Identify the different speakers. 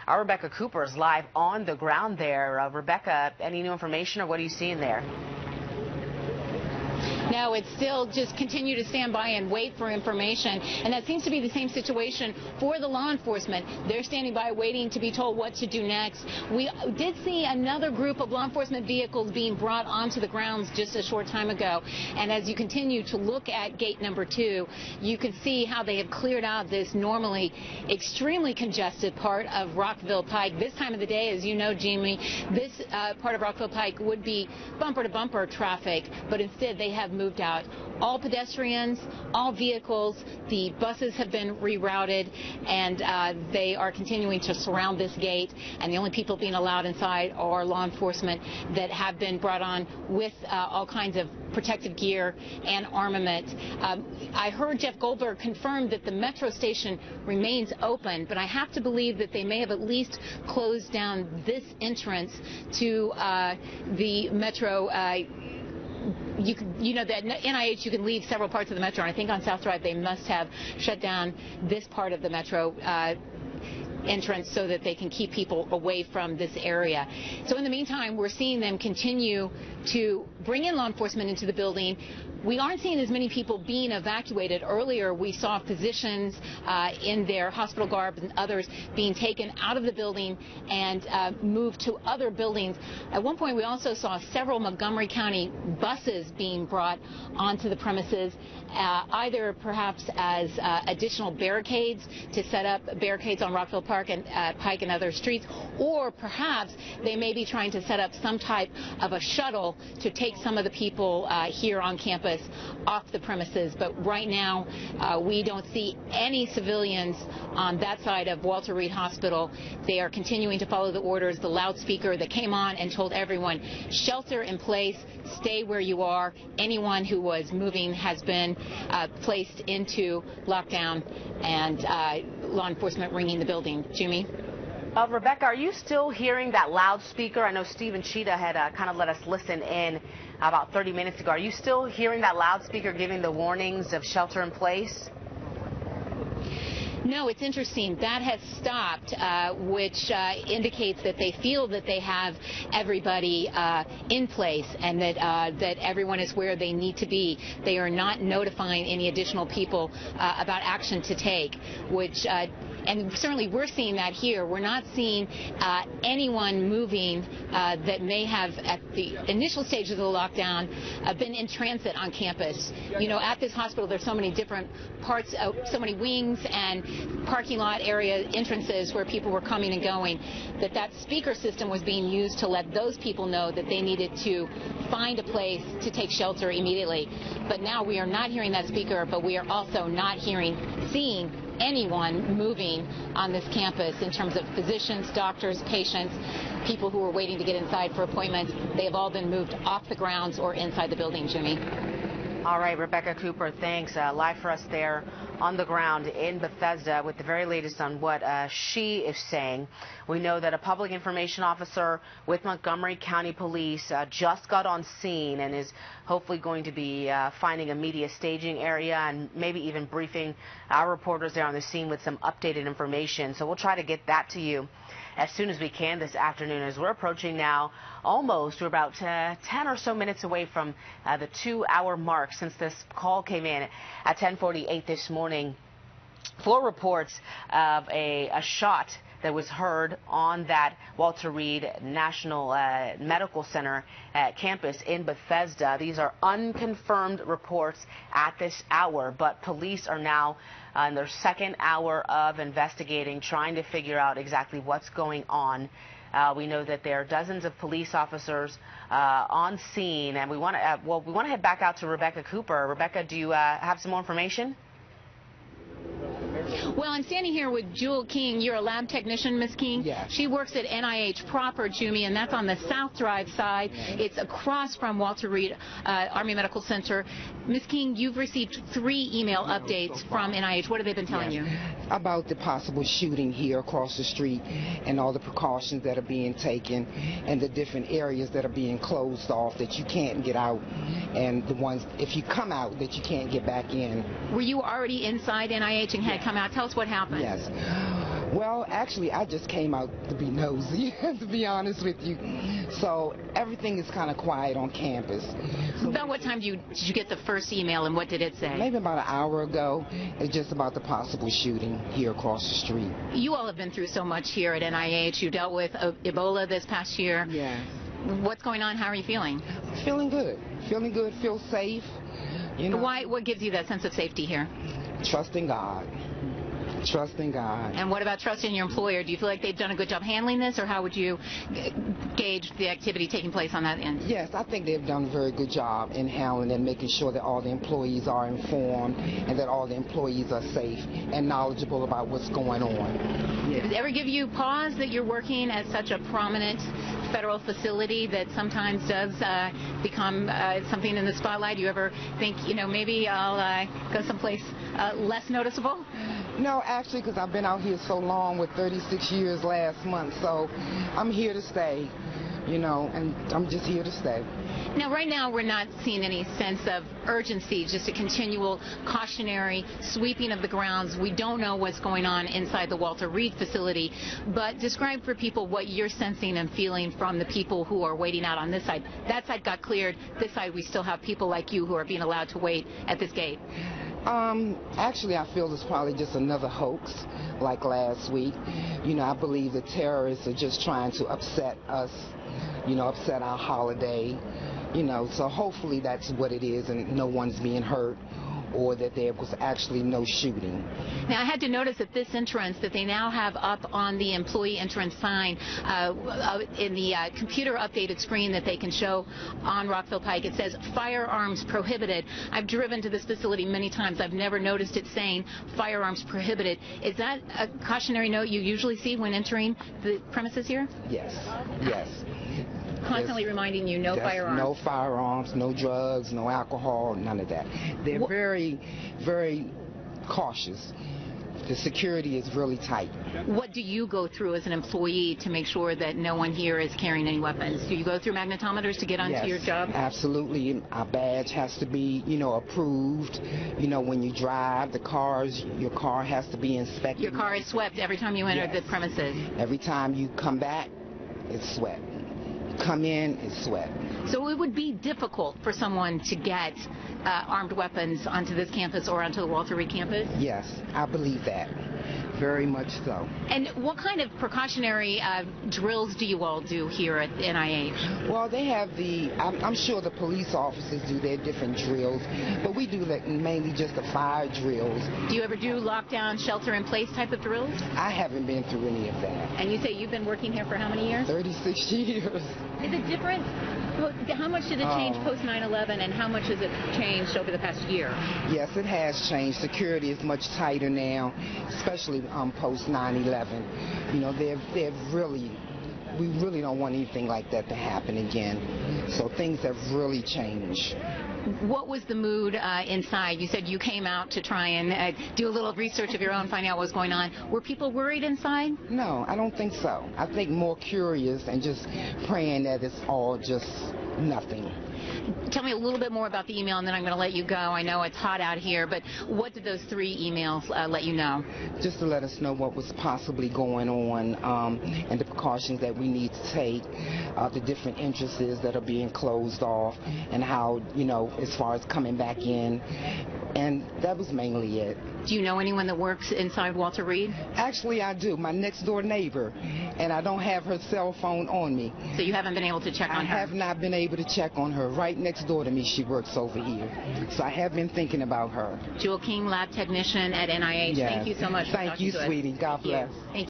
Speaker 1: Our Rebecca Cooper is live on the ground there. Rebecca, any new information or what are you seeing there?
Speaker 2: No, it's still just continue to stand by and wait for information. And that seems to be the same situation for the law enforcement. They're standing by waiting to be told what to do next. We did see another group of law enforcement vehicles being brought onto the grounds just a short time ago. And as you continue to look at gate number 2, you can see how they have cleared out this normally extremely congested part of Rockville Pike. This time of the day, as you know, Jimmy, this part of Rockville Pike would be bumper-to-bumper traffic, but instead they have moved out all pedestrians, all vehicles. The buses have been rerouted, and they are continuing to surround this gate, and the only people being allowed inside are law enforcement that have been brought on with all kinds of protective gear and armament. I heard Jeff Goldberg confirm that the metro station remains open, but I have to believe that they may have at least closed down this entrance to the metro. You know that NIH, you can leave several parts of the metro, and I think on South Drive they must have shut down this part of the metro entrance so that they can keep people away from this area. So in the meantime, we're seeing them continue to bring in law enforcement into the building. We aren't seeing as many people being evacuated. Earlier, we saw physicians in their hospital garb and others being taken out of the building and moved to other buildings. At one point, we also saw several Montgomery County buses being brought onto the premises, either perhaps as additional barricades to set up barricades on Rockville Park and Pike and other streets, or perhaps they may be trying to set up some type of a shuttle to take some of the people here on campus off the premises. But right now, we don't see any civilians on that side of Walter Reed Hospital. They are continuing to follow the orders. The loudspeaker that came on and told everyone, shelter in place, stay where you are. Anyone who was moving has been placed into lockdown, and law enforcement ringing the building. Jimmy?
Speaker 1: Rebecca, are you still hearing that loudspeaker? I know Stephen Cheetah had kind of let us listen in about 30 minutes ago. Are you still hearing that loudspeaker giving the warnings of shelter in place?
Speaker 2: No, it's interesting. That has stopped, which indicates that they feel that they have everybody in place and that everyone is where they need to be. They are not notifying any additional people about action to take, which and certainly we're seeing that here. We're not seeing anyone moving that may have, at the initial stage of the lockdown, been in transit on campus. You know, at this hospital, there's so many different parts, so many wings and parking lot area entrances where people were coming and going, that speaker system was being used to let those people know that they needed to find a place to take shelter immediately. But now we are not hearing that speaker, but we are also not seeing anyone moving on this campus in terms of physicians, doctors, patients, people who were waiting to get inside for appointments. They have all been moved off the grounds or inside the building, Jimmy.
Speaker 1: All right, Rebecca Cooper, thanks. Live for us there on the ground in Bethesda with the very latest on what she is saying. We know that a public information officer with Montgomery County Police just got on scene and is hopefully going to be finding a media staging area and maybe even briefing our reporters there on the scene with some updated information. So we'll try to get that to you as soon as we can this afternoon, as we're approaching now we're about 10 or so minutes away from the 2-hour mark since this call came in at 10:48 this morning for reports of a shot that was heard on that Walter Reed National Medical Center campus in Bethesda. These are unconfirmed reports at this hour, but police are now in their second hour of investigating, trying to figure out exactly what's going on. We know that there are dozens of police officers on scene, and we want to head back out to Rebecca Cooper. Rebecca, do you have some more information?
Speaker 2: Well, I'm standing here with Jewel King. You're a lab technician, Miss King?
Speaker 3: Yes.
Speaker 2: She works at NIH proper, Jimmy, and that's on the South Drive side. It's across from Walter Reed Army Medical Center. Miss King, you've received 3 email updates from NIH. What have they been telling you?
Speaker 3: About the possible shooting here across the street and all the precautions that are being taken and the different areas that are being closed off that you can't get out, and the ones, if you come out, that you can't get back in.
Speaker 2: Were you already inside NIH and had come out? Tell us what happened.
Speaker 3: Yes. Well, actually, I just came out to be nosy, to be honest with you. So everything is kind of quiet on campus. So
Speaker 2: About what time did you get the first email, and what did it say?
Speaker 3: maybe about an hour ago. It's just about the possible shooting here across the street.
Speaker 2: You all have been through so much here at NIH. You dealt with Ebola this past year.
Speaker 3: Yeah.
Speaker 2: What's going on? How are you feeling?
Speaker 3: Feeling good. Feeling good. Feel safe. You know.
Speaker 2: What gives you that sense of safety here?
Speaker 3: Trusting God. Trusting God.
Speaker 2: And what about trusting your employer? Do you feel like they've done a good job handling this, or how would you gauge the activity taking place on that end?
Speaker 3: Yes, I think they've done a very good job in handling and making sure that all the employees are informed and that all the employees are safe and knowledgeable about what's going on.
Speaker 2: Does it ever give you pause that you're working at such a prominent federal facility that sometimes does become something in the spotlight? Do you ever think, maybe I'll go someplace less noticeable?
Speaker 3: No, actually, because I've been out here so long, with 36 years last month, so I'm here to stay, and I'm just here to stay.
Speaker 2: Now, right now, we're not seeing any sense of urgency, just a continual cautionary sweeping of the grounds. We don't know what's going on inside the Walter Reed facility, but describe for people what you're sensing and feeling from the people who are waiting out on this side. That side got cleared. This side, we still have people like you who are being allowed to wait at this gate.
Speaker 3: Actually, I feel it's probably just another hoax like last week. I believe the terrorists are just trying to upset us, upset our holiday, so hopefully that's what it is and no one's being hurt, or that there was actually no shooting.
Speaker 2: Now, I had to notice that this entrance that they now have up on the employee entrance sign in the computer updated screen that they can show on Rockville Pike, it says firearms prohibited. I've driven to this facility many times. I've never noticed it saying firearms prohibited. Is that a cautionary note you usually see when entering the premises here?
Speaker 3: Yes, yes.
Speaker 2: Constantly reminding you no firearms.
Speaker 3: No firearms, no drugs, no alcohol, none of that. They're very, very cautious. The security is really tight.
Speaker 2: What do you go through as an employee to make sure that no one here is carrying any weapons? Do you go through magnetometers to get onto your job?
Speaker 3: Absolutely. Our badge has to be, approved. When you drive your car has to be inspected.
Speaker 2: Your car is swept every time you enter the premises.
Speaker 3: Every time you come back, it's swept. Come in, it's swept.
Speaker 2: So it would be difficult for someone to get armed weapons onto this campus or onto the Walter Reed campus?
Speaker 3: Yes, I believe that. Very much so.
Speaker 2: And what kind of precautionary drills do you all do here at NIH?
Speaker 3: Well, they have I'm sure the police officers do their different drills, but we do mainly just the fire drills.
Speaker 2: Do you ever do lockdown, shelter-in-place type of drills?
Speaker 3: I haven't been through any of that.
Speaker 2: And you say you've been working here for how many years?
Speaker 3: 36 years.
Speaker 2: Is it different? How much did it change post 9/11, and how much has it changed over the past year?
Speaker 3: Yes, it has changed. Security is much tighter now, especially post 9/11. We really don't want anything like that to happen again. So things have really changed.
Speaker 2: What was the mood inside? You said you came out to try and do a little research of your own, find out what was going on. Were people worried inside?
Speaker 3: No, I don't think so. I think more curious and just praying that it's all just nothing.
Speaker 2: Tell me a little bit more about the email, and then I'm going to let you go. I know it's hot out here, but what did those 3 emails let you know?
Speaker 3: Just to let us know what was possibly going on and the precautions that we need to take, the different entrances that are being closed off, and how, as far as coming back in. And that was mainly it.
Speaker 2: Do you know anyone that works inside Walter Reed?
Speaker 3: Actually, I do. My next door neighbor, and I don't have her cell phone on me.
Speaker 2: So you haven't been able to check on her?
Speaker 3: I have not been able to check on her. Right next door to me, she works over here. So I have been thinking about her.
Speaker 2: Jewel King, lab technician at NIH.
Speaker 3: Yes.
Speaker 2: Thank you so much.
Speaker 3: Thank you, sweetie. God bless.
Speaker 2: Thank you.